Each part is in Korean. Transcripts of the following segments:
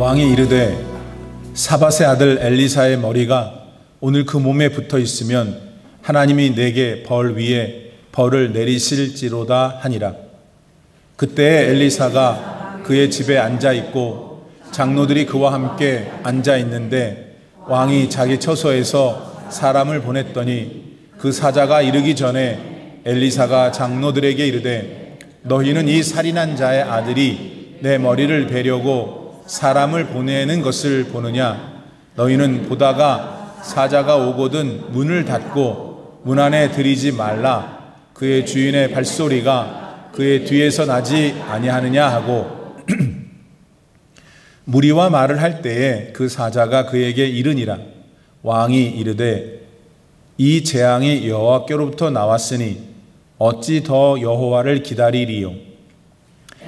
왕이 이르되 사밧의 아들 엘리사의 머리가 오늘 그 몸에 붙어 있으면 하나님이 내게 벌 위에 벌을 내리실지로다 하니라. 그때 엘리사가 그의 집에 앉아 있고 장로들이 그와 함께 앉아 있는데 왕이 자기 처소에서 사람을 보냈더니 그 사자가 이르기 전에 엘리사가 장로들에게 이르되 너희는 이 살인한 자의 아들이 내 머리를 베려고 사람을 보내는 것을 보느냐? 너희는 보다가 사자가 오거든 문을 닫고 문 안에 들이지 말라. 그의 주인의 발소리가 그의 뒤에서 나지 아니하느냐 하고 무리와 말을 할 때에 그 사자가 그에게 이르니라. 왕이 이르되 이 재앙이 여호와께로부터 나왔으니 어찌 더 여호와를 기다리리요?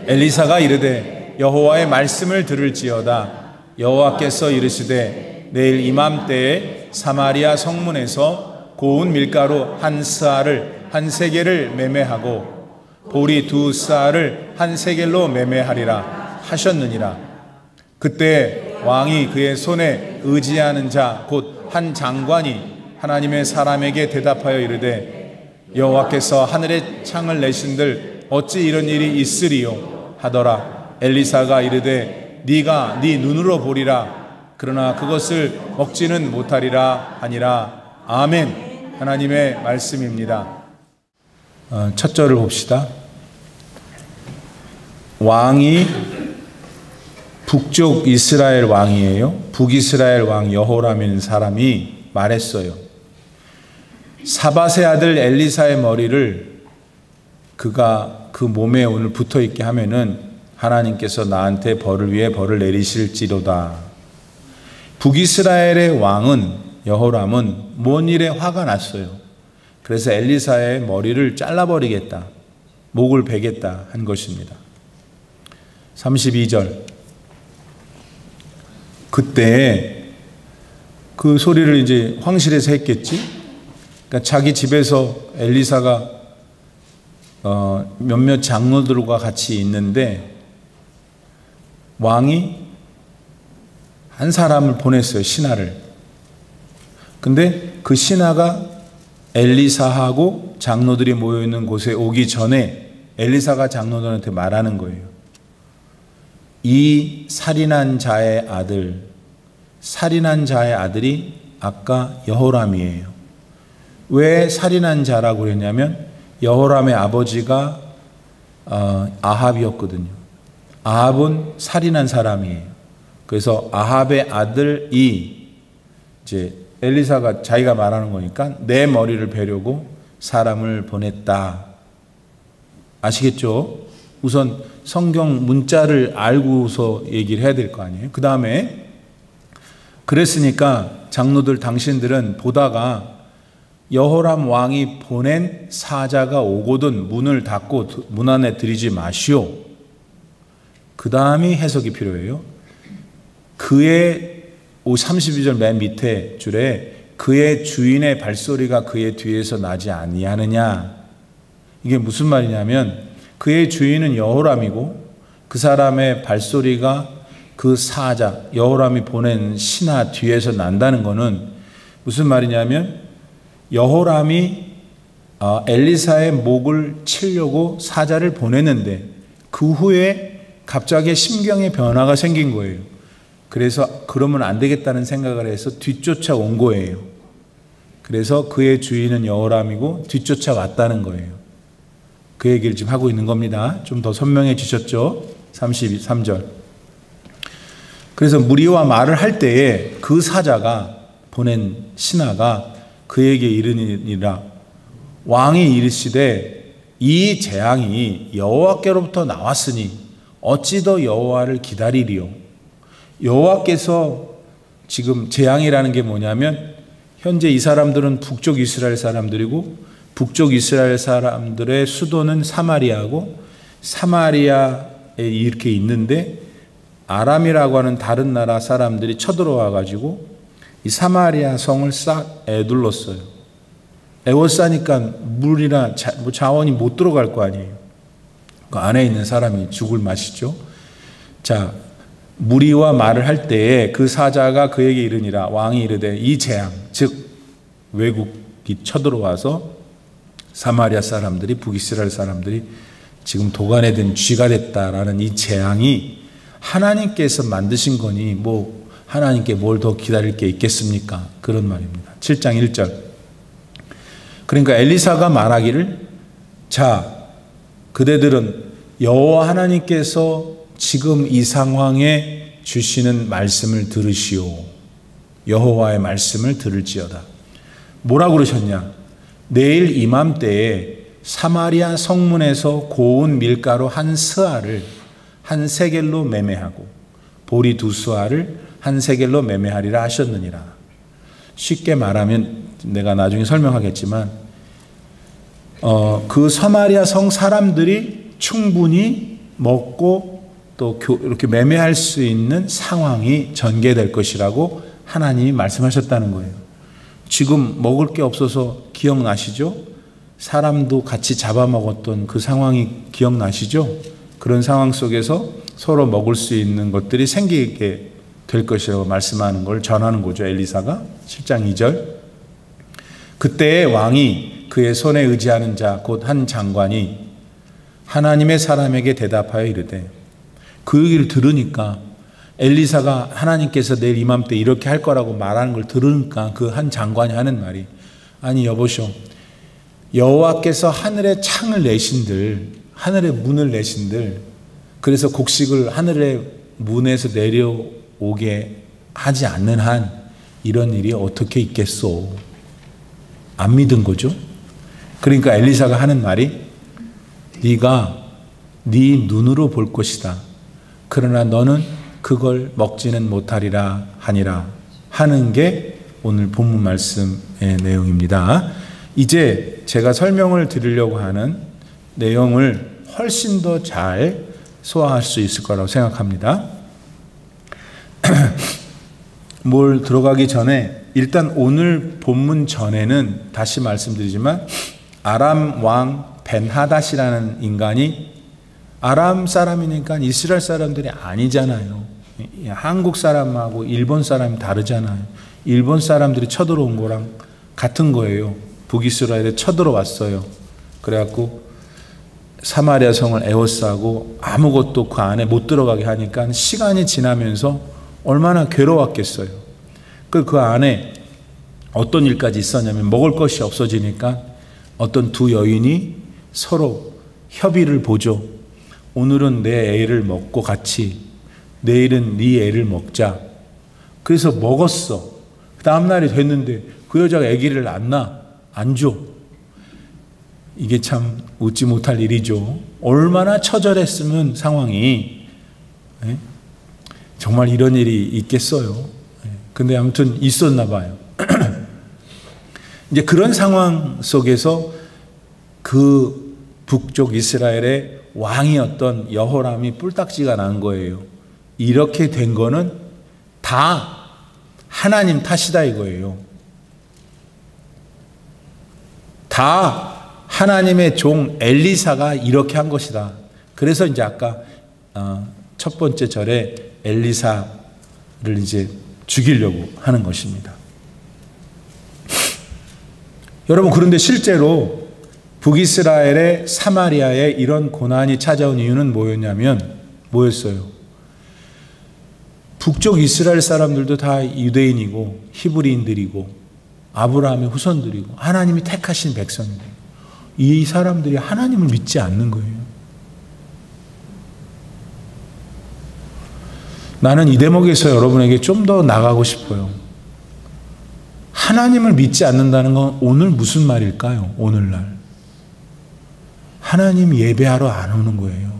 엘리사가 이르되 여호와의 말씀을 들을지어다. 여호와께서 이르시되 내일 이맘때에 사마리아 성문에서 고운 밀가루 한 스아를 한 세겔을 매매하고 보리 두 스아를 한 세겔로 매매하리라 하셨느니라. 그때 왕이 그의 손에 의지하는 자 곧 한 장관이 하나님의 사람에게 대답하여 이르되 여호와께서 하늘의 창을 내신들 어찌 이런 일이 있으리요 하더라. 엘리사가 이르되 네가 네 눈으로 보리라. 그러나 그것을 먹지는 못하리라 하니라. 아멘. 하나님의 말씀입니다. 첫 절을 봅시다. 왕이 북쪽 이스라엘 왕이에요. 북이스라엘 왕 여호람이라는 사람이 말했어요. 사밧의 아들 엘리사의 머리를 그가 그 몸에 오늘 붙어 있게 하면은 하나님께서 나한테 벌을 위해 벌을 내리실지로다. 북이스라엘의 왕은 여호람은 뭔 일에 화가 났어요. 그래서 엘리사의 머리를 잘라버리겠다, 목을 베겠다 한 것입니다. 32절. 그때 그 소리를 이제 황실에서 했겠지. 그러니까 자기 집에서 엘리사가 몇몇 장로들과 같이 있는데 왕이 한 사람을 보냈어요. 신하를. 근데 그 신하가 엘리사하고 장로들이 모여있는 곳에 오기 전에 엘리사가 장로들한테 말하는 거예요. 이 살인한 자의 아들이 아까 여호람이에요. 왜 살인한 자라고 그랬냐면 여호람의 아버지가 아합이었거든요. 아합은 살인한 사람이에요. 그래서 아합의 아들이 이제 엘리사가 자기가 말하는 거니까 내 머리를 베려고 사람을 보냈다. 아시겠죠? 우선 성경 문자를 알고서 얘기를 해야 될 거 아니에요. 그 다음에 그랬으니까 장로들 당신들은 보다가 여호람 왕이 보낸 사자가 오거든 문을 닫고 문 안에 들이지 마시오. 그 다음이 해석이 필요해요. 그의 32절 맨 밑에 줄에 그의 주인의 발소리가 그의 뒤에서 나지 아니하느냐. 이게 무슨 말이냐면 그의 주인은 여호람이고 그 사람의 발소리가 그 사자 여호람이 보낸 신하 뒤에서 난다는 것은 무슨 말이냐면 여호람이 엘리사의 목을 치려고 사자를 보냈는데 그 후에 갑자기 심경의 변화가 생긴 거예요. 그래서 그러면 안 되겠다는 생각을 해서 뒤쫓아 온 거예요. 그래서 그의 주인은 여호람이고 뒤쫓아 왔다는 거예요. 그 얘기를 지금 하고 있는 겁니다. 좀 더 선명해지셨죠? 33절. 그래서 무리와 말을 할 때에 그 사자가 보낸 신하가 그에게 이르니라. 왕이 이르시되 이 재앙이 여호와께로부터 나왔으니 어찌 더 여호와를 기다리리요? 여호와께서 지금 재앙이라는 게 뭐냐면 현재 이 사람들은 북쪽 이스라엘 사람들이고 북쪽 이스라엘 사람들의 수도는 사마리아고 사마리아에 이렇게 있는데 아람이라고 하는 다른 나라 사람들이 쳐들어와 가지고 이 사마리아 성을 싹 에둘렀어요. 에워싸니까 물이나 자원이 못 들어갈 거 아니에요. 그 안에 있는 사람이 죽을 맛이죠. 자, 무리와 말을 할 때에 그 사자가 그에게 이르니라. 왕이 이르되 이 재앙, 즉 외국이 쳐들어와서 사마리아 사람들이, 북이스라엘 사람들이 지금 도간에 든 쥐가 됐다라는 이 재앙이 하나님께서 만드신 거니 뭐 하나님께 뭘 더 기다릴 게 있겠습니까? 그런 말입니다. 7장 1절. 그러니까 엘리사가 말하기를, 자, 그대들은 여호와 하나님께서 지금 이 상황에 주시는 말씀을 들으시오. 여호와의 말씀을 들을지어다. 뭐라고 그러셨냐? 내일 이맘때에 사마리아 성문에서 고운 밀가루 한 스아를 한 세겔로 매매하고 보리 두 스아를 한 세겔로 매매하리라 하셨느니라. 쉽게 말하면 내가 나중에 설명하겠지만 그 사마리아 성 사람들이 충분히 먹고 또 이렇게 매매할 수 있는 상황이 전개될 것이라고 하나님이 말씀하셨다는 거예요. 지금 먹을 게 없어서 기억나시죠? 사람도 같이 잡아먹었던 그 상황이 기억나시죠? 그런 상황 속에서 서로 먹을 수 있는 것들이 생기게 될 것이라고 말씀하는 걸 전하는 거죠. 엘리사가 7장 2절. 그때 왕이 그의 손에 의지하는 자 곧 한 장관이 하나님의 사람에게 대답하여 이르되, 그 얘기를 들으니까 엘리사가 하나님께서 내일 이맘때 이렇게 할 거라고 말하는 걸 들으니까 그 한 장관이 하는 말이, 아니 여보시오, 여호와께서 하늘의 창을 내신들, 하늘의 문을 내신들, 그래서 곡식을 하늘의 문에서 내려오게 하지 않는 한 이런 일이 어떻게 있겠소? 안 믿은 거죠. 그러니까 엘리사가 하는 말이, 네가 네 눈으로 볼 것이다. 그러나 너는 그걸 먹지는 못하리라 하니라 하는 게 오늘 본문 말씀의 내용입니다. 이제 제가 설명을 드리려고 하는 내용을 훨씬 더 잘 소화할 수 있을 거라고 생각합니다. 뭘 들어가기 전에 일단 오늘 본문 전에는 다시 말씀드리지만 아람 왕 벤하닷이라는 인간이 아람 사람이니까 이스라엘 사람들이 아니잖아요. 한국 사람하고 일본 사람이 다르잖아요. 일본 사람들이 쳐들어온 거랑 같은 거예요. 북이스라엘에 쳐들어왔어요. 그래갖고 사마리아 성을 에워싸고 아무것도 그 안에 못 들어가게 하니까 시간이 지나면서 얼마나 괴로웠겠어요. 그 안에 어떤 일까지 있었냐면 먹을 것이 없어지니까 어떤 두 여인이 서로 협의를 보죠. 오늘은 내 애를 먹고 같이, 내일은 네 애를 먹자. 그래서 먹었어. 그 다음날이 됐는데 그 여자가 아기를 안 줘. 이게 참 웃지 못할 일이죠. 얼마나 처절했으면 상황이. 정말 이런 일이 있겠어요. 근데 아무튼 있었나 봐요. 이제 그런 상황 속에서 그 북쪽 이스라엘의 왕이었던 여호람이 뿔딱지가 난 거예요. 이렇게 된 거는 다 하나님 탓이다 이거예요. 다 하나님의 종 엘리사가 이렇게 한 것이다. 그래서 이제 아까 첫 번째 절에 엘리사를 이제 죽이려고 하는 것입니다. 여러분, 그런데 실제로 북이스라엘의 사마리아에 이런 고난이 찾아온 이유는 뭐였어요? 북쪽 이스라엘 사람들도 다 유대인이고 히브리인들이고 아브라함의 후손들이고 하나님이 택하신 백성이에요. 이 사람들이 하나님을 믿지 않는 거예요. 나는 이 대목에서 여러분에게 좀 더 나가고 싶어요. 하나님을 믿지 않는다는 건 오늘 무슨 말일까요? 오늘날 하나님 예배하러 안 오는 거예요.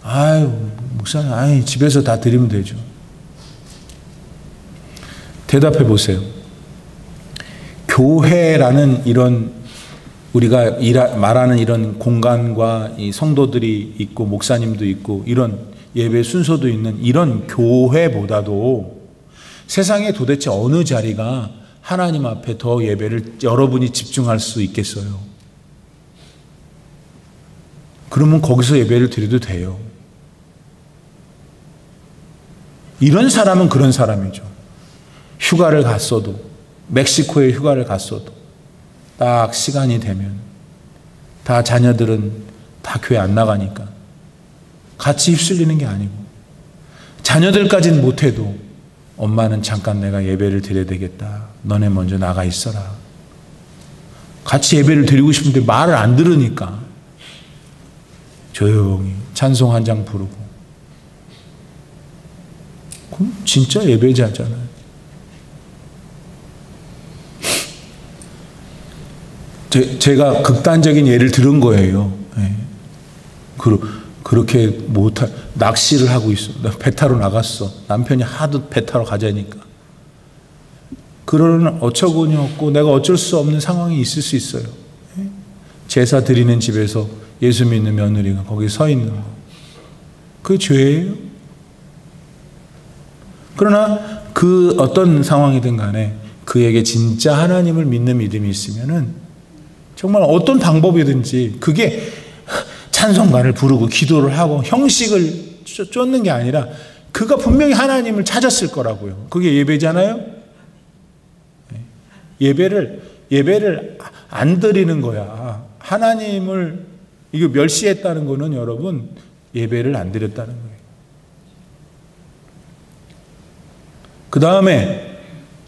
아유, 목사님, 집에서 다 드리면 되죠. 대답해 보세요. 교회라는 이런 우리가 말하는 이런 공간과 이 성도들이 있고 목사님도 있고 이런 예배 순서도 있는 이런 교회보다도 세상에 도대체 어느 자리가 하나님 앞에 더 예배를 여러분이 집중할 수 있겠어요? 그러면 거기서 예배를 드려도 돼요. 이런 사람은 그런 사람이죠. 휴가를 갔어도, 멕시코에 휴가를 갔어도 딱 시간이 되면 다 자녀들은 다 교회 안 나가니까 같이 휩쓸리는 게 아니고, 자녀들까지는 못해도 엄마는 잠깐 내가 예배를 드려야 되겠다, 너네 먼저 나가 있어라. 같이 예배를 드리고 싶은데 말을 안 들으니까 조용히 찬송 한 장 부르고, 그럼 진짜 예배자잖아요. 제가 극단적인 예를 들은 거예요. 네. 그렇게 낚시를 하고 있어. 나 배 타러 나갔어. 남편이 하도 배 타러 가자니까. 그러는 어처구니 없고 내가 어쩔 수 없는 상황이 있을 수 있어요. 네. 제사 드리는 집에서 예수 믿는 며느리가 거기 서 있는 거, 그게 죄예요. 그러나 그 어떤 상황이든 간에 그에게 진짜 하나님을 믿는 믿음이 있으면은 정말 어떤 방법이든지, 그게 찬송가를 부르고 기도를 하고 형식을 쫓는 게 아니라 그가 분명히 하나님을 찾았을 거라고요. 그게 예배잖아요. 예배를 안 드리는 거야. 하나님을 이거 멸시했다는 거는 여러분, 예배를 안 드렸다는 거예요. 그 다음에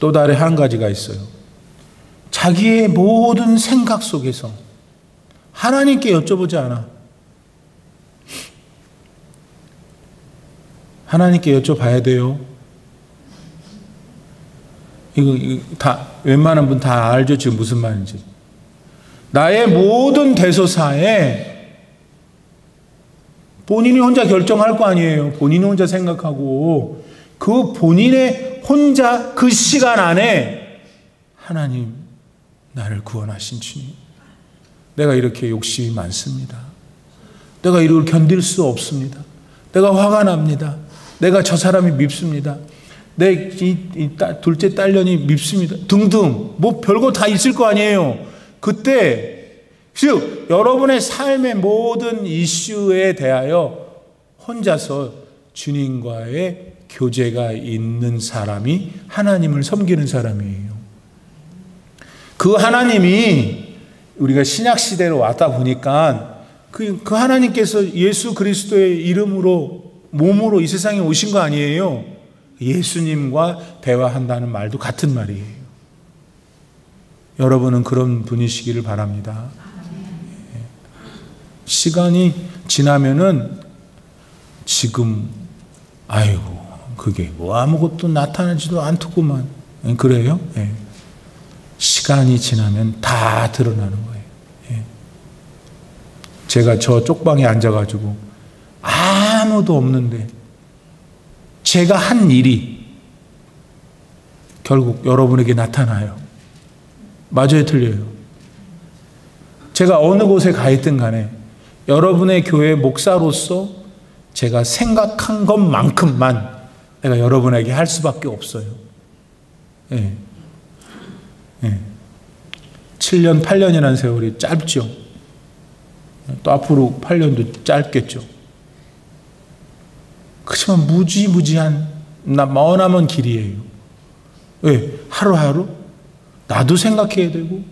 또 다른 한 가지가 있어요. 자기의 모든 생각 속에서 하나님께 여쭤보지 않아. 하나님께 여쭤봐야 돼요. 이거 다, 웬만한 분 다 알죠? 지금 무슨 말인지. 나의 모든 대소사에 본인이 혼자 결정할 거 아니에요. 본인이 혼자 생각하고, 그 본인의 혼자 그 시간 안에 하나님, 나를 구원하신 주님, 내가 이렇게 욕심이 많습니다. 내가 이걸 견딜 수 없습니다. 내가 화가 납니다. 내가 저 사람이 밉습니다. 내 둘째 딸년이 밉습니다. 등등, 뭐 별거 다 있을 거 아니에요. 그때, 즉 여러분의 삶의 모든 이슈에 대하여 혼자서 주님과의 교제가 있는 사람이 하나님을 섬기는 사람이에요. 그 하나님이 우리가 신약시대로 왔다 보니까 그 하나님께서 예수 그리스도의 이름으로 몸으로 이 세상에 오신 거 아니에요. 예수님과 대화한다는 말도 같은 말이에요. 여러분은 그런 분이시기를 바랍니다. 시간이 지나면은 지금 아이고 그게 뭐 아무것도 나타나지도 않더구만, 그래요? 네. 시간이 지나면 다 드러나는 거예요. 예. 제가 저 쪽방에 앉아가지고 아무도 없는데 제가 한 일이 결국 여러분에게 나타나요. 맞아요, 틀려요? 제가 어느 곳에 가 있든 간에 여러분의 교회 목사로서 제가 생각한 것만큼만 내가 여러분에게 할 수밖에 없어요. 예. 예. 7년, 8년이라는 세월이 짧죠. 또 앞으로 8년도 짧겠죠. 그렇지만 무지무지한 머나먼 길이에요. 왜? 하루하루 나도 생각해야 되고,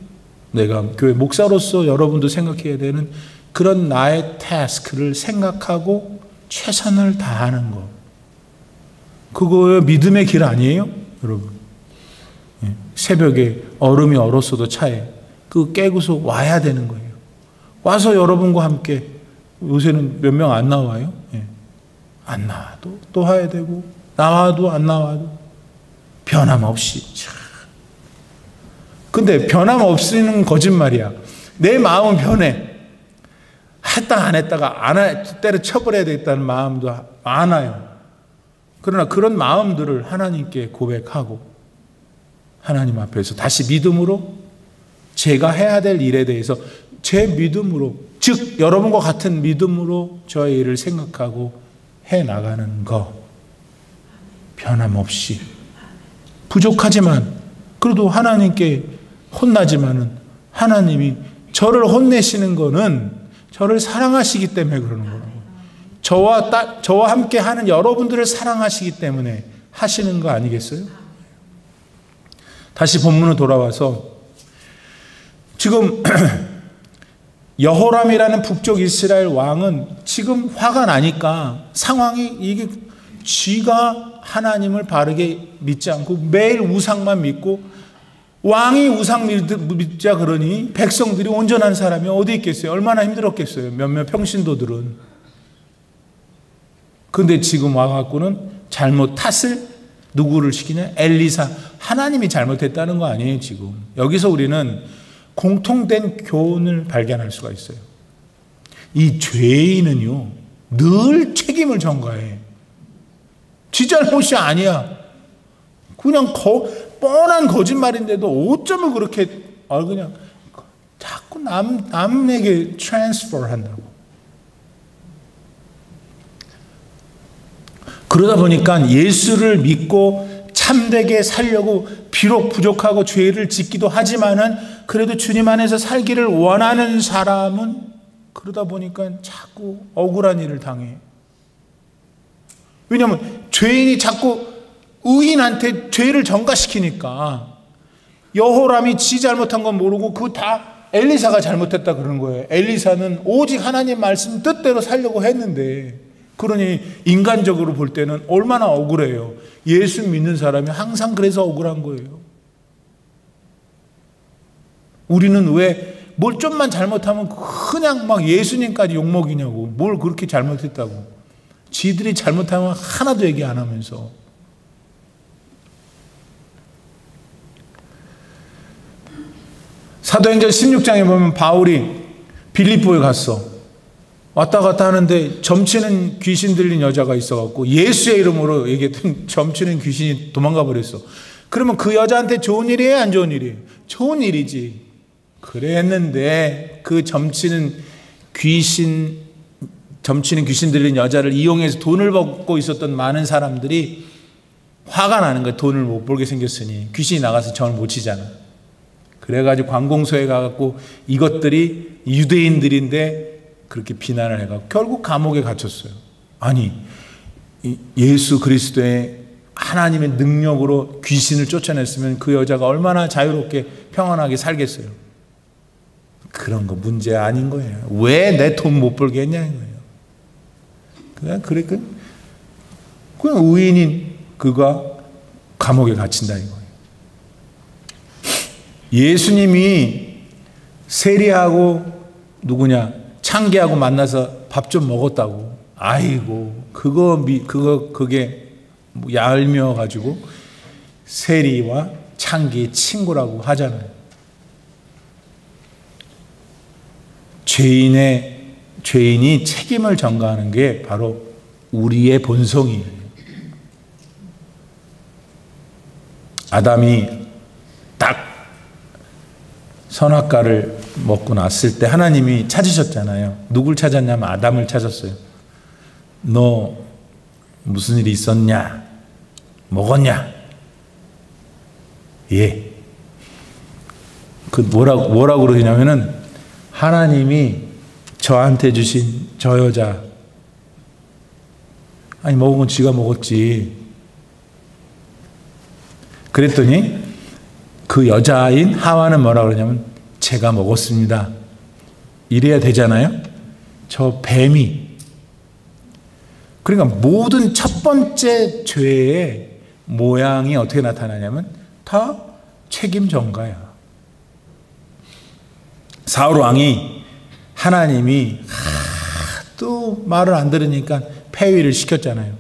내가 교회 목사로서 여러분도 생각해야 되는 그런 나의 태스크를 생각하고 최선을 다하는 것. 그거 믿음의 길 아니에요? 여러분. 새벽에 얼음이 얼었어도 차에 그 깨고서 와야 되는 거예요. 와서 여러분과 함께, 요새는 몇 명 안 나와요? 안 나와도 또 와야 되고, 나와도 안 나와도 변함없이. 근데 변함없이는 거짓말이야. 내 마음은 변해. 했다 안 했다가 때려쳐버려야 되겠다는 마음도 많아요. 그러나 그런 마음들을 하나님께 고백하고 하나님 앞에서 다시 믿음으로 제가 해야 될 일에 대해서 제 믿음으로, 즉 여러분과 같은 믿음으로 저의 일을 생각하고 해나가는 것, 변함없이. 부족하지만 그래도 하나님께 혼나지만은 하나님이 저를 혼내시는 거는 저를 사랑하시기 때문에 그러는 거라고. 저와 함께 하는 여러분들을 사랑하시기 때문에 하시는 거 아니겠어요? 다시 본문으로 돌아와서 지금 여호람이라는 북쪽 이스라엘 왕은 지금 화가 나니까 상황이 이게 쥐가 하나님을 바르게 믿지 않고 매일 우상만 믿고 왕이 우상 믿자 그러니 백성들이 온전한 사람이 어디 있겠어요? 얼마나 힘들었겠어요? 몇몇 평신도들은. 근데 지금 와갖고는 잘못 탓을 누구를 시키냐? 엘리사. 하나님이 잘못했다는 거 아니에요, 지금. 여기서 우리는 공통된 교훈을 발견할 수가 있어요. 이 죄인은요, 늘 책임을 전가해. 지 잘못이 아니야. 그냥 뻔한 거짓말인데도 어쩌면 그렇게 그냥 자꾸 남에게 트랜스퍼 한다고. 그러다 보니까 예수를 믿고 참되게 살려고 비록 부족하고 죄를 짓기도 하지만은 그래도 주님 안에서 살기를 원하는 사람은 그러다 보니까 자꾸 억울한 일을 당해. 왜냐하면 죄인이 자꾸 의인한테 죄를 전가시키니까 여호람이 지 잘못한 건 모르고 그거 다 엘리사가 잘못했다 그러는 거예요. 엘리사는 오직 하나님 말씀 뜻대로 살려고 했는데, 그러니 인간적으로 볼 때는 얼마나 억울해요. 예수 믿는 사람이 항상 그래서 억울한 거예요. 우리는 왜 뭘 좀만 잘못하면 그냥 막 예수님까지 욕먹이냐고. 뭘 그렇게 잘못했다고. 지들이 잘못하면 하나도 얘기 안 하면서. 사도행전 16장에 보면 바울이 빌립보에 갔어. 왔다 갔다 하는데 점치는 귀신 들린 여자가 있어갖고 예수의 이름으로 얘기했더니 점치는 귀신이 도망가 버렸어. 그러면 그 여자한테 좋은 일이에요? 안 좋은 일이에요? 좋은 일이지. 그랬는데 그 점치는 귀신 들린 여자를 이용해서 돈을 벌고 있었던 많은 사람들이 화가 나는 거예요. 돈을 못 벌게 생겼으니. 귀신이 나가서 점을 못 치잖아. 그래가지고 관공서에 가갖고 이것들이 유대인들인데 그렇게 비난을 해갖고 결국 감옥에 갇혔어요. 아니, 예수 그리스도의 하나님의 능력으로 귀신을 쫓아냈으면 그 여자가 얼마나 자유롭게 평안하게 살겠어요. 그런 거 문제 아닌 거예요. 왜 내 돈 못 벌게 했냐는 거예요. 그냥 의인인 그가 감옥에 갇힌다 이거예요. 예수님이 세리하고 누구냐 창기하고 만나서 밥 좀 먹었다고. 아이고 그게 얄미워 가지고 세리와 창기의 친구라고 하잖아요. 죄인이 책임을 전가하는 게 바로 우리의 본성이에요. 아담이 딱 선악과를 먹고 났을 때 하나님이 찾으셨잖아요. 누굴 찾았냐면 아담을 찾았어요. 너 무슨 일이 있었냐? 먹었냐? 예. 그 뭐라고 그러냐면은 하나님이 저한테 주신 저 여자, 아니 먹은 건 지가 먹었지. 그랬더니 그 여자인 하와는 뭐라 그러냐면 제가 먹었습니다. 이래야 되잖아요. 저 뱀이. 그러니까 모든 첫 번째 죄의 모양이 어떻게 나타나냐면 다 책임 전가야. 사울 왕이 하나님이 또 말을 안 들으니까 폐위를 시켰잖아요.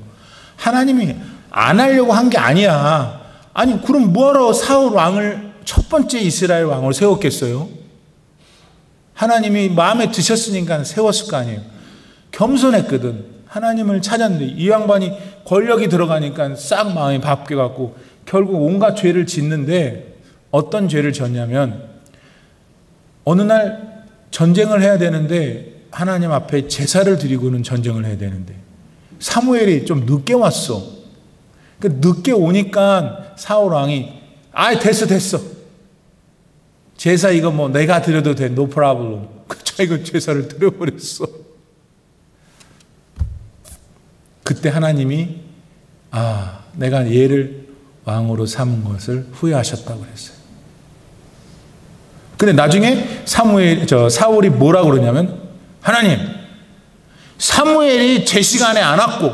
하나님이 안 하려고 한 게 아니야. 아니 그럼 뭐하러 사울 왕을 첫 번째 이스라엘 왕으로 세웠겠어요? 하나님이 마음에 드셨으니까 세웠을 거 아니에요. 겸손했거든. 하나님을 찾았는데 이 양반이 권력이 들어가니까 싹 마음이 바뀌어갖고 결국 온갖 죄를 짓는데 어떤 죄를 졌냐면 어느 날 전쟁을 해야 되는데 하나님 앞에 제사를 드리고는 전쟁을 해야 되는데 사무엘이 좀 늦게 왔어. 늦게 오니까 사울 왕이 됐어. 제사 이거 뭐 내가 드려도 돼. No problem. 자기가 제사를 드려버렸어. 그때 하나님이 내가 얘를 왕으로 삼은 것을 후회하셨다고 그랬어요. 근데 나중에 사울이 뭐라고 그러냐면, 하나님, 사무엘이 제 시간에 안 왔고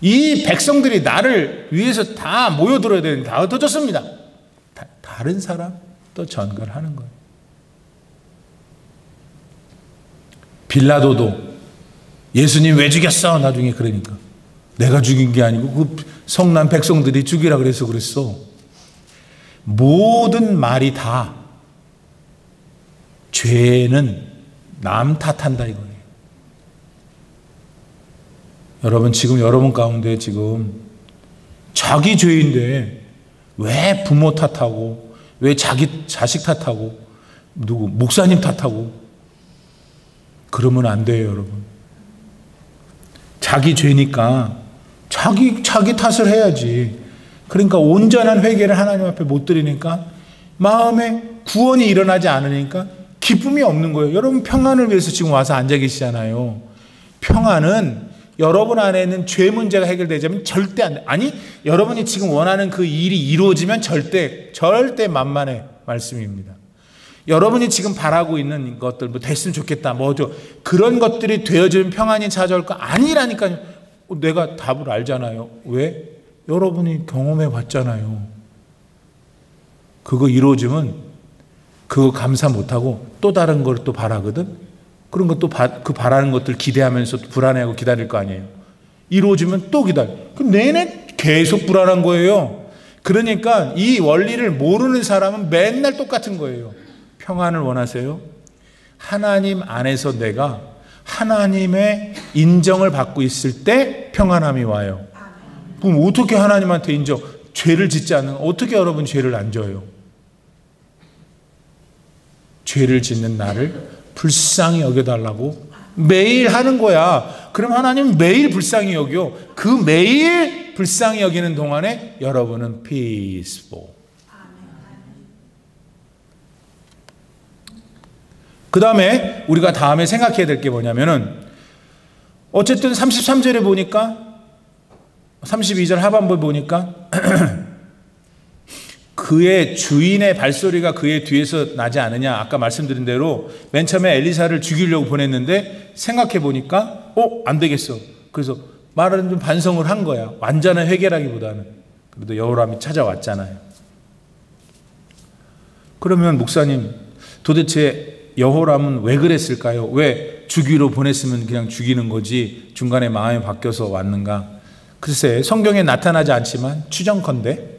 이 백성들이 나를 위해서 다 모여들어야 되는데 다 흩어졌습니다. 다른 사람 또 전가를 하는 거예요. 빌라도도 예수님 왜 죽였어? 나중에 그러니까 내가 죽인 게 아니고 그 성난 백성들이 죽이라 그래서 그랬어. 모든 말이 다 죄는 남 탓한다 이거예요. 여러분, 지금 여러분 가운데 지금 자기 죄인데 왜 부모 탓하고, 왜 자기 자식 탓하고, 누구 목사님 탓하고 그러면 안 돼요, 여러분. 자기 죄니까 자기 탓을 해야지. 그러니까 온전한 회개를 하나님 앞에 못 드리니까 마음에 구원이 일어나지 않으니까 기쁨이 없는 거예요. 여러분, 평안을 위해서 지금 와서 앉아 계시잖아요. 평안은 여러분 안에 있는 죄 문제가 해결되자면 절대 안 돼. 아니, 여러분이 지금 원하는 그 일이 이루어지면 절대 만만의 말씀입니다. 여러분이 지금 바라고 있는 것들, 뭐 됐으면 좋겠다, 그런 것들이 되어지면 평안이 찾아올 거 아니라니까요. 내가 답을 알잖아요. 왜? 여러분이 경험해 봤잖아요. 그거 이루어지면 그거 감사 못하고 또 다른 걸 또 바라거든. 그런 것도 그 바라는 것들 기대하면서 불안해하고 기다릴 거 아니에요. 이루어지면 또 기다려. 그럼 내내 계속 불안한 거예요. 그러니까 이 원리를 모르는 사람은 맨날 똑같은 거예요. 평안을 원하세요? 하나님 안에서 내가 하나님의 인정을 받고 있을 때 평안함이 와요. 그럼 어떻게 하나님한테 죄를 짓지 않는, 어떻게 여러분 죄를 안 져요? 죄를 짓는 나를 불쌍히 여겨달라고 매일 하는 거야. 그럼 하나님 매일 불쌍히 여겨. 그 매일 불쌍히 여기는 동안에 여러분은 peaceful. 그 다음에 우리가 다음에 생각해야 될 게 뭐냐면은, 어쨌든 33절에 보니까, 32절 하반부에 보니까 그의 주인의 발소리가 그의 뒤에서 나지 않으냐. 아까 말씀드린 대로 맨 처음에 엘리사를 죽이려고 보냈는데 생각해 보니까 안 되겠어. 그래서 말은 좀 반성을 한 거야. 완전한 회개라기보다는. 그래도 여호람이 찾아왔잖아요. 그러면 목사님, 도대체 여호람은 왜 그랬을까요? 왜 죽이러 보냈으면 그냥 죽이는 거지 중간에 마음이 바뀌어서 왔는가? 글쎄, 성경에 나타나지 않지만 추정컨대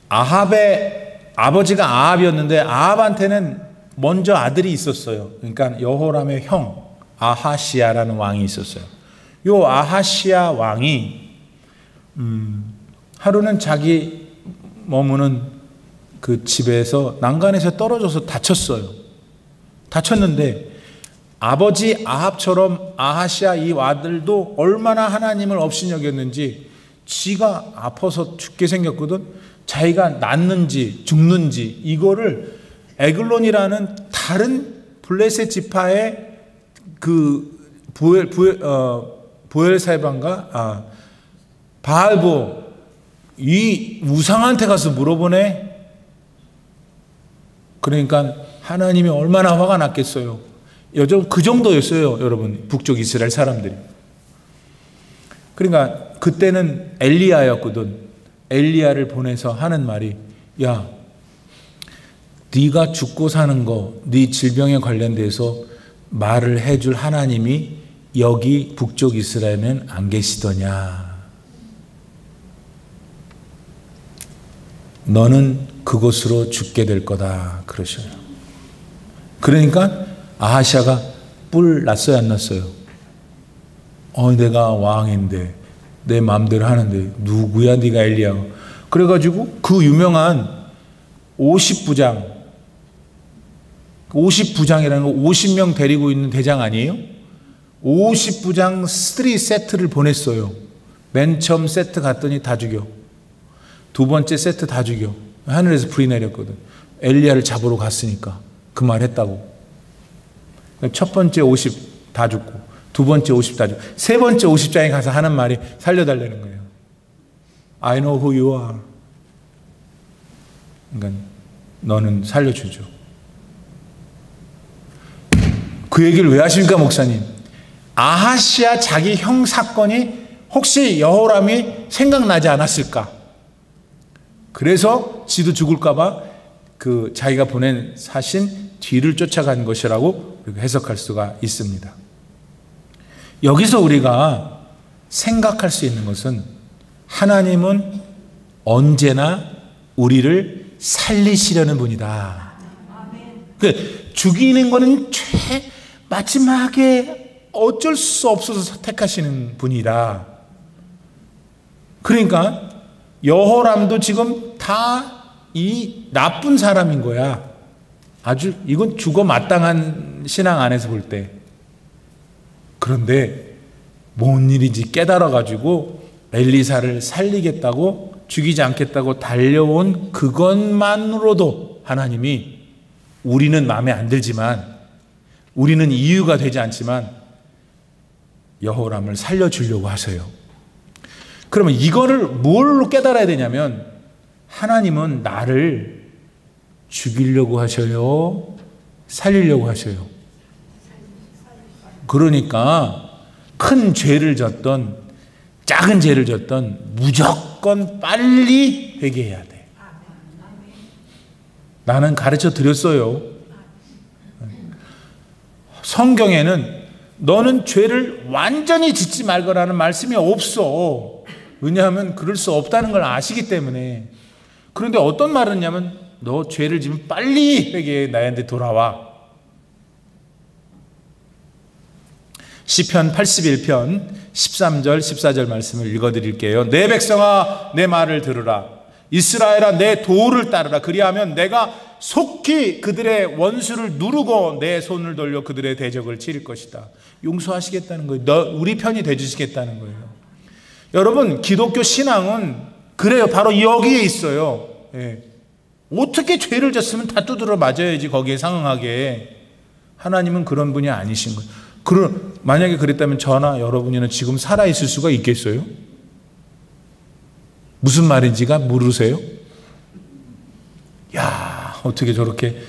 아합의 아버지가 아합이었는데 아합한테는 먼저 아들이 있었어요. 그러니까 여호람의 형 아하시아라는 왕이 있었어요. 요 아하시아 왕이 하루는 자기 머무는 그 집에서 난간에서 떨어져서 다쳤어요. 다쳤는데 아버지 아합처럼 아하시아 이 아들도 얼마나 하나님을 업신여겼는지 지가 아파서 죽게 생겼거든. 자기가 낫는지 죽는지 이거를 에글론이라는 다른 블레셋 지파의 그 보엘사이반가 바알보 이 우상한테 가서 물어보네. 그러니까 하나님이 얼마나 화가 났겠어요. 요즘 그 정도였어요, 여러분. 북쪽 이스라엘 사람들이. 그러니까 그때는 엘리야였거든. 엘리야를 보내서 하는 말이, 야, 네가 죽고 사는 거, 네 질병에 관련돼서 말을 해줄 하나님이 여기 북쪽 이스라엘에는 안 계시더냐. 너는 그곳으로 죽게 될 거다 그러셔요. 그러니까 아하시아가 뿔 났어요, 안 났어요? 내가 왕인데 내 마음대로 하는데 누구야 네가 엘리야. 그래가지고 그 유명한 50부장이라는 거, 50명 데리고 있는 대장 아니에요? 50부장 3세트를 보냈어요. 맨 처음 세트 갔더니 다 죽여. 두 번째 세트 다 죽여. 하늘에서 불이 내렸거든. 엘리야를 잡으러 갔으니까 그 말 했다고. 첫 번째 50 다 죽고, 두 번째 50자죠. 세 번째 50장에 가서 하는 말이 살려달라는 거예요. I know who you are. 그러니까 너는 살려주죠. 그 얘기를 왜 하십니까, 목사님? 아하시아 자기 형 사건이 혹시 여호람이 생각나지 않았을까? 그래서 지도 죽을까봐 그 자기가 보낸 사신 뒤를 쫓아간 것이라고 해석할 수가 있습니다. 여기서 우리가 생각할 수 있는 것은 하나님은 언제나 우리를 살리시려는 분이다. 죽이는 거는 마지막에 어쩔 수 없어서 선택하시는 분이다. 그러니까 여호람도 지금 다 이 나쁜 사람인 거야. 아주 이건 죽어 마땅한 신앙 안에서 볼 때. 그런데 뭔 일인지 깨달아가지고 엘리사를 살리겠다고, 죽이지 않겠다고 달려온 그것만으로도 하나님이, 우리는 마음에 안 들지만, 우리는 이유가 되지 않지만 여호람을 살려주려고 하세요. 그러면 이거를 뭘로 깨달아야 되냐면, 하나님은 나를 죽이려고 하셔요? 살리려고 하셔요? 그러니까 큰 죄를 졌던 작은 죄를 졌던 무조건 빨리 회개해야 돼. 나는 가르쳐 드렸어요. 성경에는 너는 죄를 완전히 짓지 말거라는 말씀이 없어. 왜냐하면 그럴 수 없다는 걸 아시기 때문에. 그런데 어떤 말을 했냐면, 너 죄를 지면 빨리 회개해, 나한테 돌아와. 시편 81편 13절 14절 말씀을 읽어드릴게요. 내 백성아 내 말을 들으라. 이스라엘아 내 도를 따르라. 그리하면 내가 속히 그들의 원수를 누르고 내 손을 돌려 그들의 대적을 치를 것이다. 용서하시겠다는 거예요. 우리 편이 되주시겠다는 거예요. 여러분, 기독교 신앙은 그래요. 바로 여기에 있어요. 예. 어떻게 죄를 졌으면 다 두드러 맞아야지, 거기에 상응하게. 하나님은 그런 분이 아니신 거예요. 만약에 그랬다면 저나 여러분이는 지금 살아있을 수가 있겠어요? 무슨 말인지가 모르세요? 야, 어떻게 저렇게.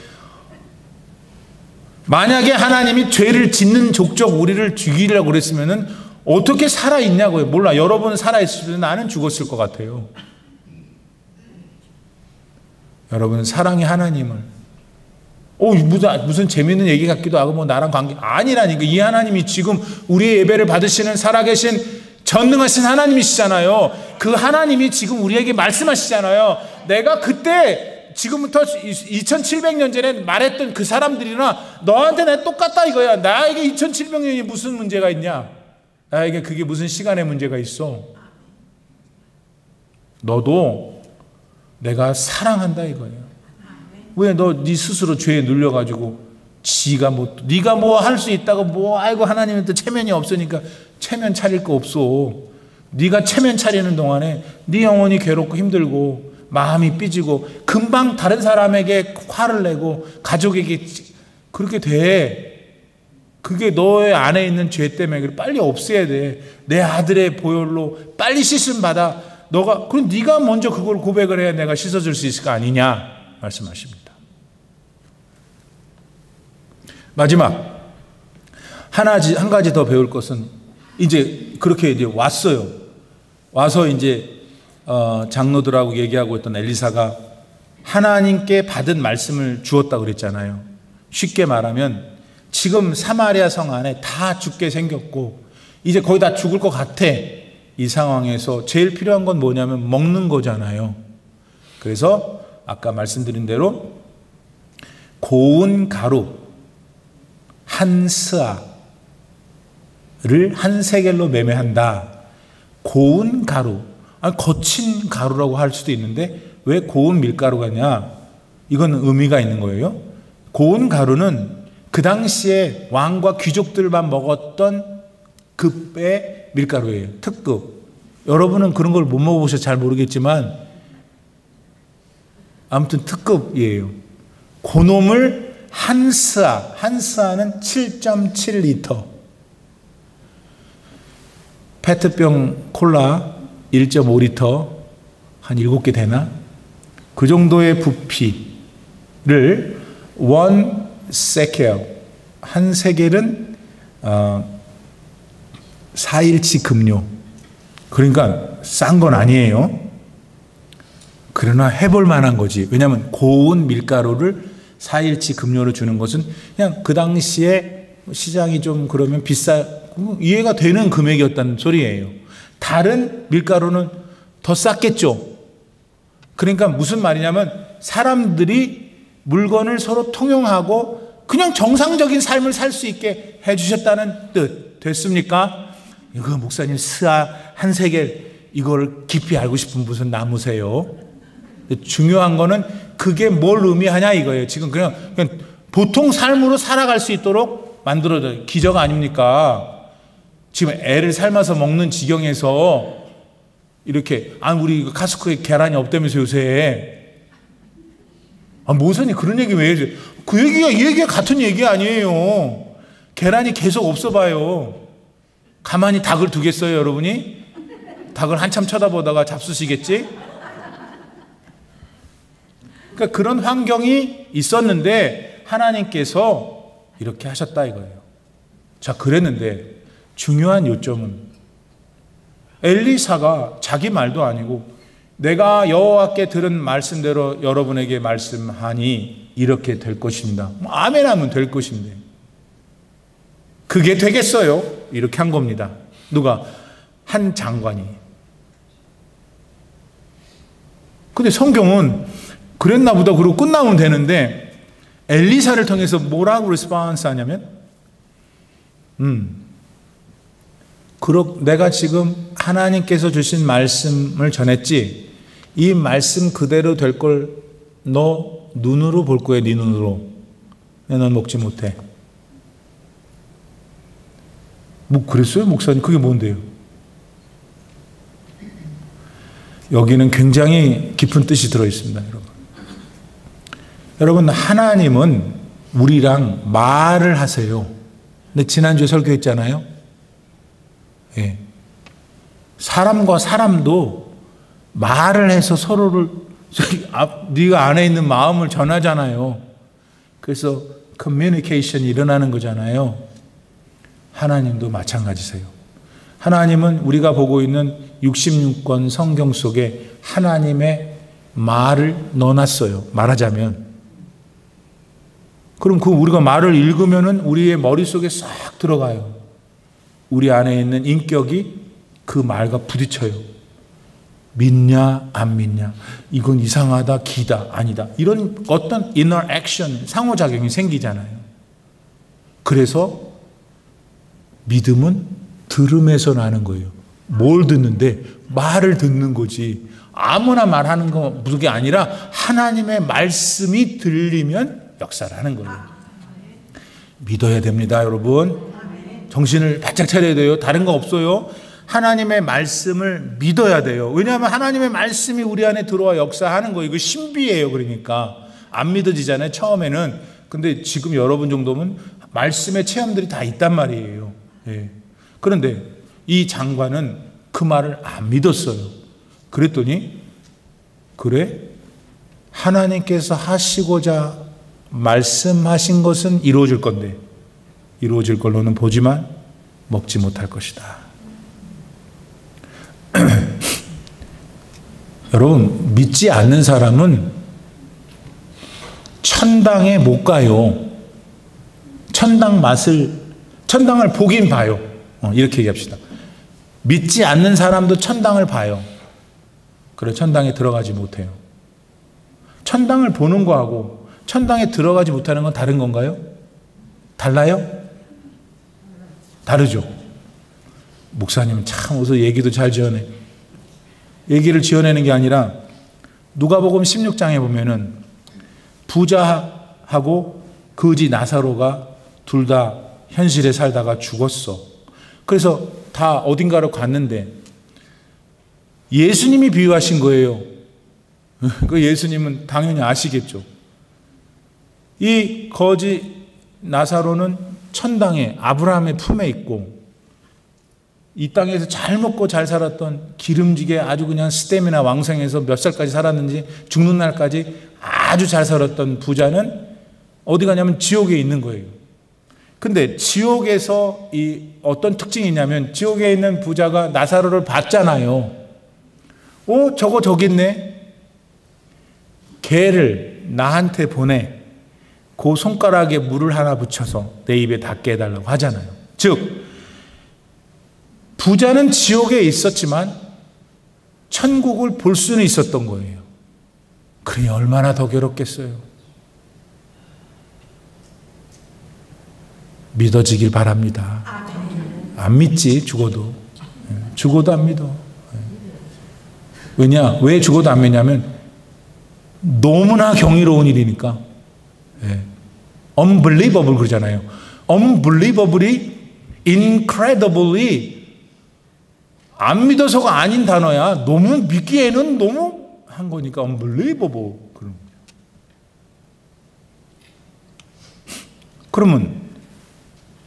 만약에 하나님이 죄를 짓는 족족 우리를 죽이려고 그랬으면은 어떻게 살아있냐고요. 몰라. 여러분 살아있을 때 나는 죽었을 것 같아요. 여러분, 사랑의 하나님을 무슨 재밌는 얘기 같기도 하고, 뭐 나랑 관계 아니라니까. 이 하나님이 지금 우리의 예배를 받으시는 살아계신 전능하신 하나님이시잖아요. 그 하나님이 지금 우리에게 말씀하시잖아요. 내가 그때 지금부터 2700년 전에 말했던 그 사람들이나 너한테 내 똑같다 이거야. 나에게 2700년이 무슨 문제가 있냐? 나에게 그게 무슨 시간의 문제가 있어? 너도 내가 사랑한다 이거예요. 왜 너 네 스스로 죄에 눌려가지고 네가 뭐 할 수 있다고 아이고 하나님한테 체면이 없으니까 체면 차릴 거 없어. 네가 체면 차리는 동안에 네 영혼이 괴롭고 힘들고 마음이 삐지고 금방 다른 사람에게 화를 내고 가족에게 그렇게 돼. 그게 너의 안에 있는 죄 때문에 빨리 없애야 돼. 내 아들의 보혈로 빨리 씻음 받아. 그럼 네가 먼저 그걸 고백을 해야 내가 씻어줄 수 있을 거 아니냐 말씀하십니다. 마지막 한 가지 더 배울 것은, 이제 그렇게 이제 왔어요. 와서 이제 장로들하고 얘기하고 있던 엘리사가 하나님께 받은 말씀을 주었다고 그랬잖아요. 쉽게 말하면 지금 사마리아 성 안에 다 죽게 생겼고 이제 거의 다 죽을 것 같아. 이 상황에서 제일 필요한 건 뭐냐면 먹는 거잖아요. 그래서 아까 말씀드린 대로 고운 가루 한 스아를 한 세겔로 매매한다. 고운 가루, 거친 가루라고 할 수도 있는데 왜 고운 밀가루가냐? 이건 의미가 있는 거예요. 고운 가루는 그 당시에 왕과 귀족들만 먹었던 급의 밀가루예요. 특급. 여러분은 그런 걸 못 먹어보셔서 잘 모르겠지만 아무튼 특급이에요. 그놈을 한 스아는 7.7리터. 페트병 콜라 1.5리터 한 7개 되나? 그 정도의 부피를 원 세켈, 한 세겔은 4일치 급료. 그러니까 싼 건 아니에요. 그러나 해볼 만한 거지. 왜냐하면 고운 밀가루를 4일치 급료로 주는 것은 그냥 그 당시에 시장이 좀 그러면 이해가 되는 금액이었다는 소리예요. 다른 밀가루는 더 쌌겠죠. 그러니까 무슨 말이냐면 사람들이 물건을 서로 통용하고 그냥 정상적인 삶을 살 수 있게 해주셨다는 뜻. 됐습니까? 이거 목사님 스아 한 세겔 이걸 깊이 알고 싶은 무슨 나무세요? 중요한 거는 그게 뭘 의미하냐 이거예요. 지금 그냥 보통 삶으로 살아갈 수 있도록 만들어져 기적 아닙니까? 지금 애를 삶아서 먹는 지경에서 이렇게 우리 카스코에 계란이 없다면서 요새. 모선이 그런 얘기 왜 해줘? 그 얘기가 이 얘기가 같은 얘기 아니에요. 계란이 계속 없어 봐요. 가만히 닭을 두겠어요, 여러분이? 닭을 한참 쳐다보다가 잡수시겠지? 그러니까 그런 환경이 있었는데 하나님께서 이렇게 하셨다 이거예요. 자, 그랬는데 중요한 요점은 엘리사가 자기 말도 아니고 내가 여호와께 들은 말씀대로 여러분에게 말씀하니 이렇게 될 것입니다. 아멘 하면 될 것인데 그게 되겠어요? 이렇게 한 겁니다. 누가? 한 장관이. 근데 성경은 그랬나 보다 그러고 끝나면 되는데 엘리사를 통해서 뭐라고 리스폰스 하냐면 내가 지금 하나님께서 주신 말씀을 전했지 이 말씀 그대로 될 걸 너 눈으로 볼 거야. 네 눈으로. 넌 먹지 못해. 뭐 그랬어요 목사님? 그게 뭔데요? 여기는 굉장히 깊은 뜻이 들어있습니다. 여러분 하나님은 우리랑 말을 하세요. 근데 지난주에 설교했잖아요. 예. 사람과 사람도 말을 해서 서로를 네가 안에 있는 마음을 전하잖아요. 그래서 커뮤니케이션이 일어나는 거잖아요. 하나님도 마찬가지세요. 하나님은 우리가 보고 있는 66권 성경 속에 하나님의 말을 넣어놨어요. 말하자면. 그럼 그 우리가 말을 읽으면은 우리의 머릿속에 싹 들어가요. 우리 안에 있는 인격이 그 말과 부딪혀요. 믿냐 안 믿냐, 이건 이상하다 기다 아니다, 이런 어떤 inner action, 상호작용이 생기잖아요. 그래서 믿음은 들음에서 나는 거예요. 뭘 듣는데? 말을 듣는 거지. 아무나 말하는 거 무슨 게 아니라 하나님의 말씀이 들리면 역사를 하는 거예요. 믿어야 됩니다, 여러분. 정신을 바짝 차려야 돼요. 다른 거 없어요. 하나님의 말씀을 믿어야 돼요. 왜냐하면 하나님의 말씀이 우리 안에 들어와 역사하는 거예요. 이거 신비예요. 그러니까 안 믿어지잖아요, 처음에는. 근데 지금 여러분 정도면 말씀의 체험들이 다 있단 말이에요. 예. 그런데 이 장관은 그 말을 안 믿었어요. 그랬더니 그래? 하나님께서 하시고자 말씀하신 것은 이루어질 건데 이루어질 걸로는 보지만 먹지 못할 것이다. 여러분, 믿지 않는 사람은 천당에 못 가요. 천당을 보긴 봐요. 이렇게 얘기합시다. 믿지 않는 사람도 천당을 봐요. 그래, 천당에 들어가지 못해요. 천당을 보는 거하고 천당에 들어가지 못하는 건 다른 건가요? 달라요? 다르죠. 목사님은 참 어서 얘기도 잘 지어내. 얘기를 지어내는 게 아니라 누가복음 16장에 보면은 부자하고 거지 나사로가 둘 다 현실에 살다가 죽었어. 그래서 다 어딘가로 갔는데 예수님이 비유하신 거예요. 그 예수님은 당연히 아시겠죠. 이 거지 나사로는 천당에 아브라함의 품에 있고 이 땅에서 잘 먹고 잘 살았던 기름지게 아주 그냥 스태미나 왕성해서 몇 살까지 살았는지 죽는 날까지 아주 잘 살았던 부자는 어디 가냐면 지옥에 있는 거예요. 근데 지옥에서 이 어떤 특징이 있냐면 지옥에 있는 부자가 나사로를 봤잖아요. 저거 저기 있네. 걔를 나한테 보내. 그 손가락에 물을 하나 붙여서 내 입에 닿게 해달라고 하잖아요. 즉 부자는 지옥에 있었지만 천국을 볼 수는 있었던 거예요. 그러니 얼마나 더 괴롭겠어요. 믿어지길 바랍니다. 안 믿지, 죽어도. 죽어도 안 믿어. 왜냐? 왜 죽어도 안 믿냐면 너무나 경이로운 일이니까. unbelievable 그러잖아요. unbelievably, incredibly 안 믿어서가 아닌 단어야. 너무 믿기에는 너무 한 거니까 unbelievable 그런 거죠. 그러면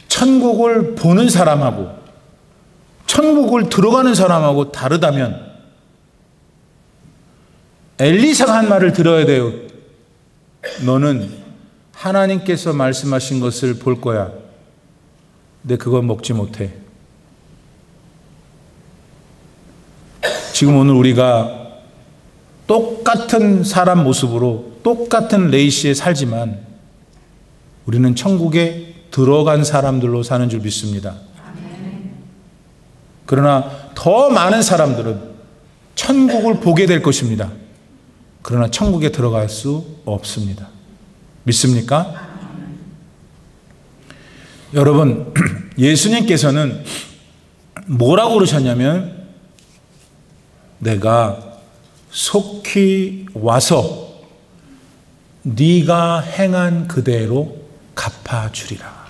천국을 보는 사람하고 천국을 들어가는 사람하고 다르다면 엘리사가 한 말을 들어야 돼요. 너는 하나님께서 말씀하신 것을 볼 거야. 근데 그건 먹지 못해. 지금 오늘 우리가 똑같은 사람 모습으로 똑같은 레이시에 살지만 우리는 천국에 들어간 사람들로 사는 줄 믿습니다. 그러나 더 많은 사람들은 천국을 보게 될 것입니다. 그러나 천국에 들어갈 수 없습니다. 믿습니까? 여러분, 예수님께서는 뭐라고 그러셨냐면 내가 속히 와서 네가 행한 그대로 갚아주리라.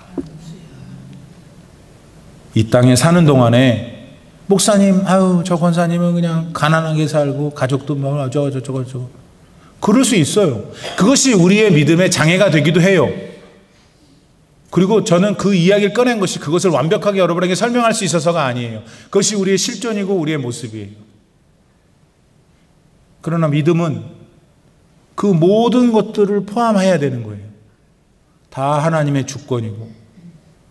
이 땅에 사는 동안에 목사님, 저 권사님은 그냥 가난하게 살고 가족도 뭐 저거 그럴 수 있어요. 그것이 우리의 믿음의 장애가 되기도 해요. 그리고 저는 그 이야기를 꺼낸 것이 그것을 완벽하게 여러분에게 설명할 수 있어서가 아니에요. 그것이 우리의 실존이고 우리의 모습이에요. 그러나 믿음은 그 모든 것들을 포함해야 되는 거예요. 다 하나님의 주권이고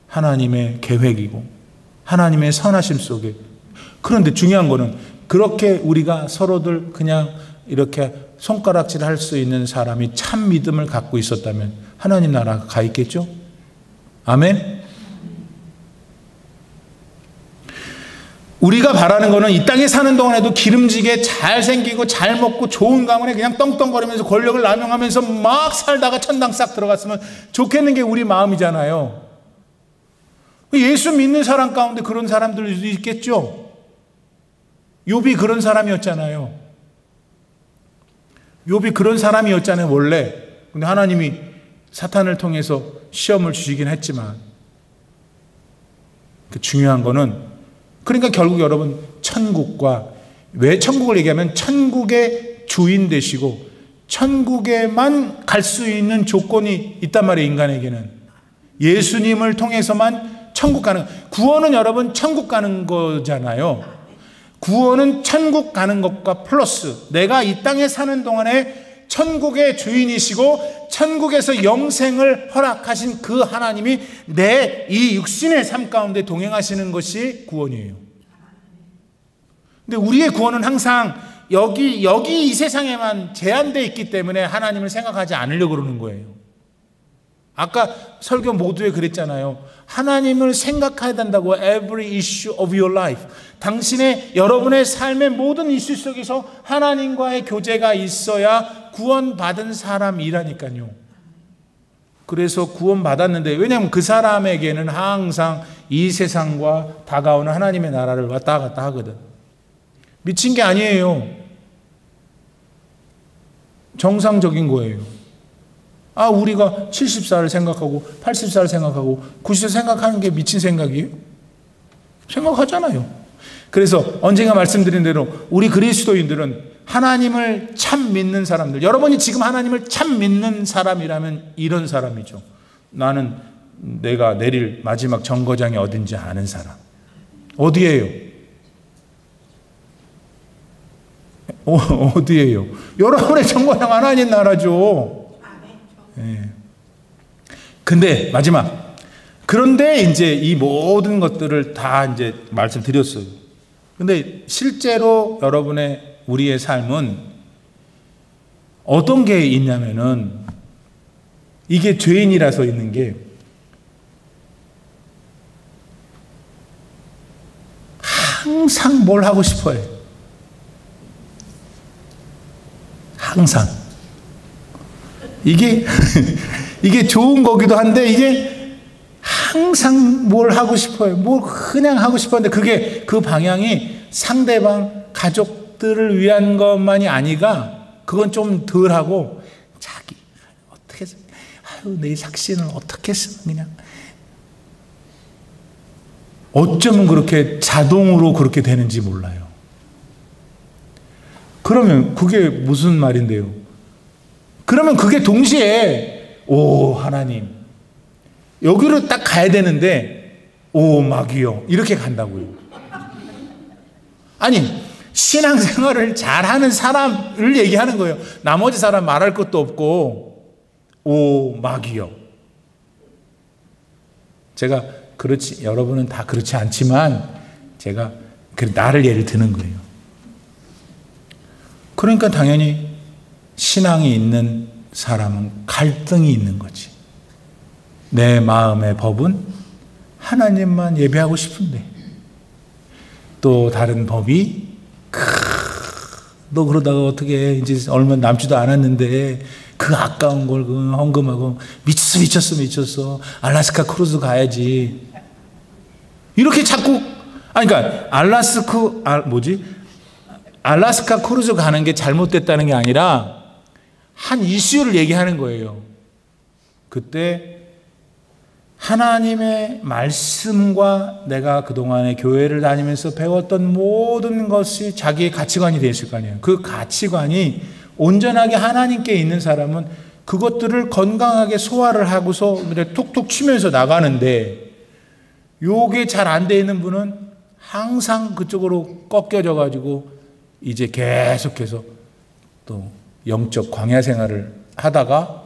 하나님의 계획이고 하나님의 선하심 속에. 그런데 중요한 거는 그렇게 우리가 서로들 그냥 이렇게 손가락질 할 수 있는 사람이 참 믿음을 갖고 있었다면 하나님 나라가 가 있겠죠? 아멘? 우리가 바라는 거는 이 땅에 사는 동안에도 기름지게 잘생기고 잘 먹고 좋은 가문에 그냥 떵떵거리면서 권력을 남용하면서 막 살다가 천당 싹 들어갔으면 좋겠는 게 우리 마음이잖아요. 예수 믿는 사람 가운데 그런 사람들도 있겠죠. 욥이 그런 사람이었잖아요. 욥이 그런 사람이었잖아요, 원래. 근데 하나님이 사탄을 통해서 시험을 주시긴 했지만 그 중요한 거는 그러니까 결국 여러분 천국과 왜 천국을 얘기하면 천국의 주인 되시고 천국에만 갈 수 있는 조건이 있단 말이에요. 인간에게는 예수님을 통해서만 천국 가는, 구원은 여러분 천국 가는 거잖아요. 구원은 천국 가는 것과 플러스 내가 이 땅에 사는 동안에 천국의 주인이시고 천국에서 영생을 허락하신 그 하나님이 내 이 육신의 삶 가운데 동행하시는 것이 구원이에요. 근데 우리의 구원은 항상 여기 이 세상에만 제한되어 있기 때문에 하나님을 생각하지 않으려고 그러는 거예요. 아까 설교 모두에 그랬잖아요. 하나님을 생각해야 된다고. Every issue of your life. 당신의 여러분의 삶의 모든 이슈 속에서 하나님과의 교제가 있어야 구원받은 사람이라니까요. 그래서 구원받았는데 왜냐하면 그 사람에게는 항상 이 세상과 다가오는 하나님의 나라를 왔다 갔다 하거든. 미친 게 아니에요. 정상적인 거예요. 우리가 70살 생각하고 80살 생각하고 90살 생각하는 게 미친 생각이에요? 생각하잖아요. 그래서 언젠가 말씀드린 대로 우리 그리스도인들은 하나님을 참 믿는 사람들, 여러분이 지금 하나님을 참 믿는 사람이라면 이런 사람이죠. 나는 내가 내릴 마지막 정거장이 어딘지 아는 사람. 어디예요? 어디예요? 여러분의 정거장 하나님 나라죠. 예. 근데 마지막. 그런데 이제 이 모든 것들을 다 이제 말씀드렸어요. 근데 실제로 여러분의 우리의 삶은 어떤 게 있냐면은 이게 죄인이라서 있는 게 항상 뭘 하고 싶어 해. 항상. 이게 좋은 거기도 한데 이게 항상 뭘 하고 싶어요. 뭘 그냥 하고 싶었는데 그게 그 방향이 상대방 가족들을 위한 것만이 아니가 그건 좀 덜하고 자기 어떻게 해서 내 삭신을 어떻게 했으면 그냥 어쩌면 그렇게 자동으로 그렇게 되는지 몰라요. 그러면 그게 무슨 말인데요? 그러면 그게 동시에 오 하나님 여기로 딱 가야 되는데 오 마귀요 이렇게 간다고요. 아니 신앙생활을 잘하는 사람을 얘기하는 거예요. 나머지 사람 말할 것도 없고 오 마귀요. 제가 그렇지 여러분은 다 그렇지 않지만 제가 나를 예를 드는 거예요. 그러니까 당연히 신앙이 있는 사람은 갈등이 있는 거지. 내 마음의 법은 하나님만 예배하고 싶은데 또 다른 법이 너 그러다가 어떻게 이제 얼마 남지도 않았는데 그 아까운 걸 그 헌금하고 미쳤어 알라스카 크루즈 가야지 이렇게 자꾸 그러니까 알라스카 크루즈 가는 게 잘못됐다는 게 아니라 한 이슈를 얘기하는 거예요. 그때 하나님의 말씀과 내가 그동안에 교회를 다니면서 배웠던 모든 것이 자기의 가치관이 되었을 거 아니에요. 그 가치관이 온전하게 하나님께 있는 사람은 그것들을 건강하게 소화를 하고서 툭툭 치면서 나가는데 요게 잘 안 돼 있는 분은 항상 그쪽으로 꺾여져 가지고 이제 계속해서 또 영적 광야 생활을 하다가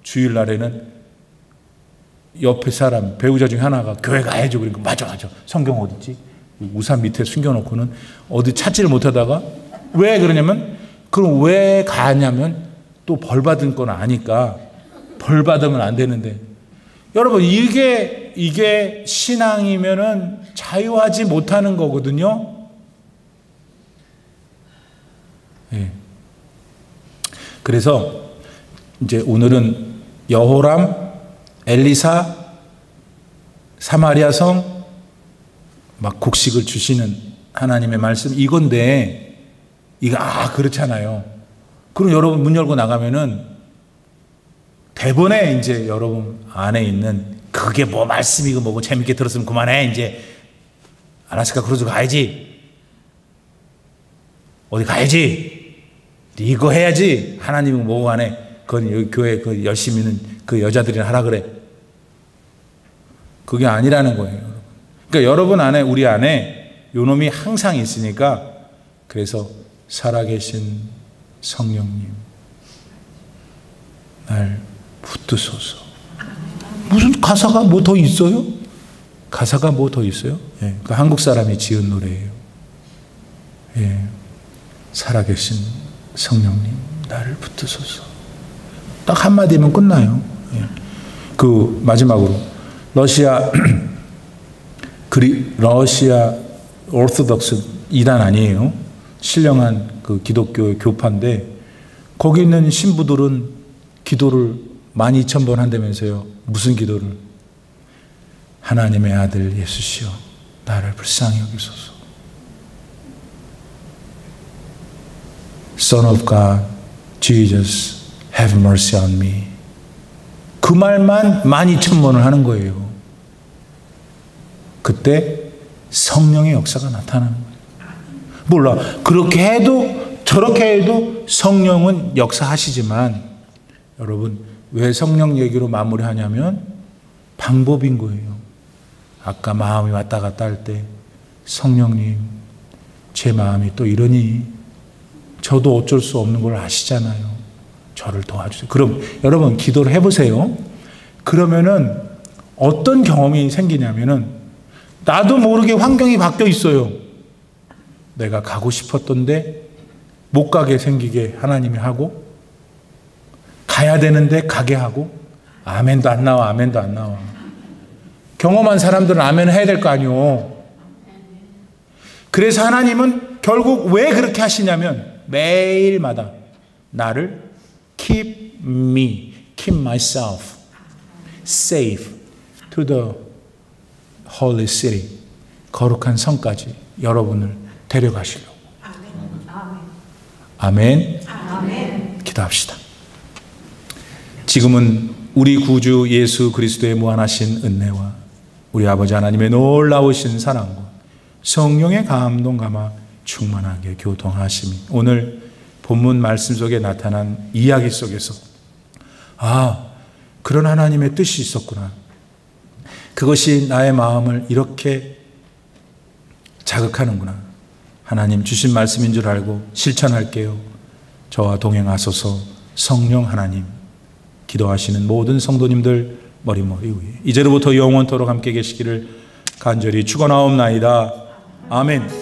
주일날에는 옆에 사람 배우자 중에 하나가 교회 가야죠. 그러니까 맞아 성경 어디 있지? 우산 밑에 숨겨놓고는 어디 찾지를 못하다가 왜 그러냐면 그럼 왜 가냐면 또 벌 받은 건 아니까 벌 받으면 안 되는데 여러분 이게 신앙이면은 자유하지 못하는 거거든요. 예. 그래서 이제 오늘은 여호람, 엘리사, 사마리아 성 막 곡식을 주시는 하나님의 말씀 이건데 이거 그렇잖아요. 그럼 여러분 문 열고 나가면은 대본에 이제 여러분 안에 있는 그게 뭐 말씀이고 뭐고 재밌게 들었으면 그만해 이제 알라스카 크루즈 가야지 어디 가야지 이거 해야지 하나님은 뭐고 안에 그건 여기 교회 그 열심히 있는 그 여자들이나 하라 그래. 그게 아니라는 거예요. 그러니까 여러분 안에 우리 안에 요놈이 항상 있으니까 그래서 살아계신 성령님 날 붙드소서. 무슨 가사가 뭐 더 있어요? 가사가 뭐 더 있어요? 예, 그 한국 사람이 지은 노래예요. 예, 살아계신 성령님 나를 붙드소서. 딱 한마디면 끝나요. 예. 그 마지막으로 러시아 오르토독스 이단 아니에요. 신령한 그 기독교 교파인데 거기 있는 신부들은 기도를 12,000번 한다면서요. 무슨 기도를? 하나님의 아들 예수시여 나를 불쌍히 여기소서. Son of God, Jesus, have mercy on me. 그 말만 12,000번을 하는 거예요. 그때 성령의 역사가 나타나는 거예요. 몰라. 그렇게 해도 저렇게 해도 성령은 역사하시지만 여러분 왜 성령 얘기로 마무리하냐면 방법인 거예요. 아까 마음이 왔다 갔다 할 때 성령님, 제 마음이 또 이러니 저도 어쩔 수 없는 걸 아시잖아요. 저를 도와주세요. 그럼 여러분 기도를 해보세요. 그러면은 어떤 경험이 생기냐면은 나도 모르게 환경이 바뀌어 있어요. 내가 가고 싶었던데 못 가게 생기게 하나님이 하고, 가야 되는데 가게 하고, 아멘도 안 나와, 아멘도 안 나와. 경험한 사람들은 아멘 해야 될 거 아니오. 그래서 하나님은 결국 왜 그렇게 하시냐면 매일마다 나를 keep myself safe to the holy city, 거룩한 성까지 여러분을 데려가시려고. 아멘. 아멘. 기도합시다. 지금은 우리 구주 예수 그리스도의 무한하신 은혜와 우리 아버지 하나님의 놀라우신 사랑과 성령의 감동 감화 충만하게 교통하심이 오늘 본문 말씀 속에 나타난 이야기 속에서 그런 하나님의 뜻이 있었구나. 그것이 나의 마음을 이렇게 자극하는구나. 하나님 주신 말씀인 줄 알고 실천할게요. 저와 동행하소서. 성령 하나님, 기도하시는 모든 성도님들 머리머리 위에 이제로부터 영원토록 함께 계시기를 간절히 축원하옵나이다. 아멘.